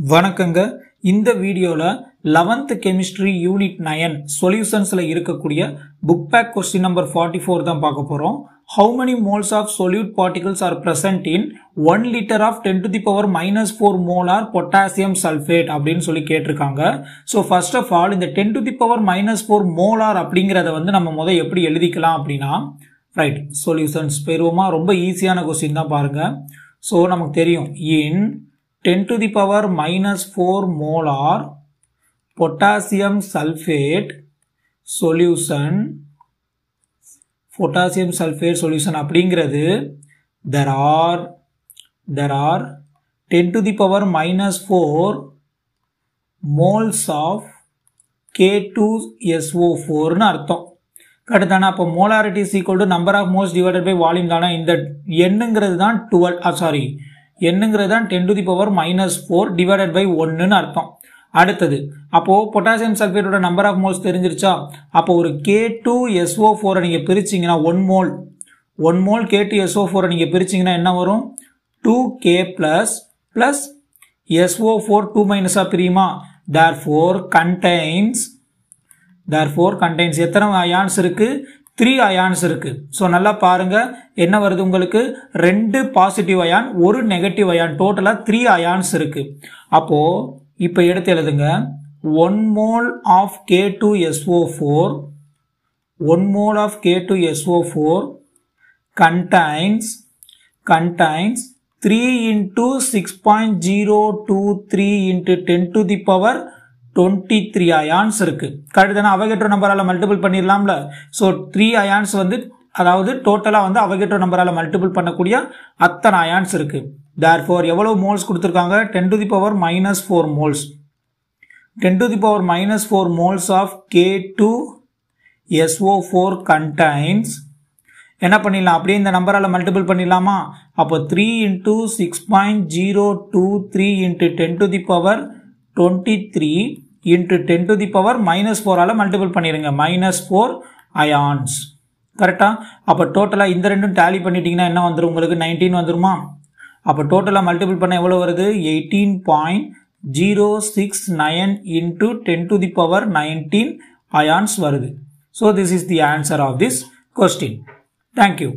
வணக்கங்க. இந்த வீடியோல 11th கெமிஸ்ட்ரி யூனிட் 9 சொல்யூஷன்ஸ்ல இருக்கக்கூடிய புக் பேக் கொஸ்டின் நம்பர் 44 தான் பார்க்க போறோம். How many moles of solute particles are present in 1 liter of 10 to the power minus 4 molar potassium sulfate அப்படின்னு சொல்லி கேட்டிருக்காங்க. So first of all இந்த 10 to the power minus 4 molar அப்படிங்கறத வந்து நம்ம முதல்ல எப்படி எழுதிக்கலாம் அப்படின்னா ரைட் சொல்யூஷன்ஸ் பெறுவோமா. ரொம்ப ஈஸியான கொஸ்டின் தான் பாருங்க. So நமக்கு தெரியும் in 10 to the power minus 4 molar potassium sulfate solution அப்படிங்கிறது there are 10 to the power minus 4 moles of K2SO4 னு அர்த்தம். கரெக்டானா? அப்போ molarity is equal to number of moles divided by volume தானே. இந்த எண்ணுங்கிறது தான் 12 என்னங்கிறது தான் 10 to the power minus 4 divided by 1 னு அர்த்தம். அடுத்தது அப்போ பொட்டாசியம் சல்பேட்டோட நம்பர் ஆஃப் மோல்ஸ் தெரிஞ்சிருச்சா? அப்போ ஒரு K2SO4 நீங்க பிரிச்சீங்கன்னா 1 மோல் K2SO4 நீங்க பிரிச்சீங்கன்னா என்ன வரும்? 2K plus SO4 2 minus பிரியுமா? therefore contains எத்தனை அயான்ஸ் இருக்கு? 3 அயான்ஸ் இருக்கு. சோ நல்லா பாருங்க என்ன வருது உங்களுக்கு? 2 பாசிட்டிவ் அயான் 1 நெகட்டிவ் அயான், டோட்டலா 3 அயான்ஸ் இருக்கு. அப்போ இப்ப எடுத்து எழுதுங்க 1 mole of K2SO4 contains 3 into 6.023 into 10 to the power 23 ions இருக்கு. கரெக்டான? அவகேட்ரோ நம்பரால மல்டிபிள் பண்ணிரலாம்ல. சோ 3 அயான்ஸ் வந்து அதாவது டோட்டலா வந்து அவகேட்ரோ நம்பரால மல்டிபிள் பண்ணக்கூடிய அத்தனை அயான்ஸ் இருக்கு. therefore எவ்வளவு மோல்ஸ் கொடுத்திருக்காங்க? 10 to the power minus 4 moles. 10 to the power minus 4 moles of K2SO4 contains என்ன பண்ணிடலாம்? அப்படியே இந்த நம்பரால மல்டிபிள் பண்ணிடலாமா? அப்போ 3 into 6.023 into 10 to the power 23 into 10 to the power minus 4 ஆல மல்டிபிள் பண்ணிருங்க. minus 4 ions. கரெக்டா? அப்ப டோட்டலா இந்த ரெண்டும் டேலி பண்ணிட்டீங்கன்னா என்ன வந்துரும் உங்களுக்கு? 19 வந்துருமா? அப்ப டோட்டலா மல்டிபிள் பண்ண எவ்வளவு வருது? 18.069 into 10 to the power 19 ions வருது. So this is the answer of this question. Thank you.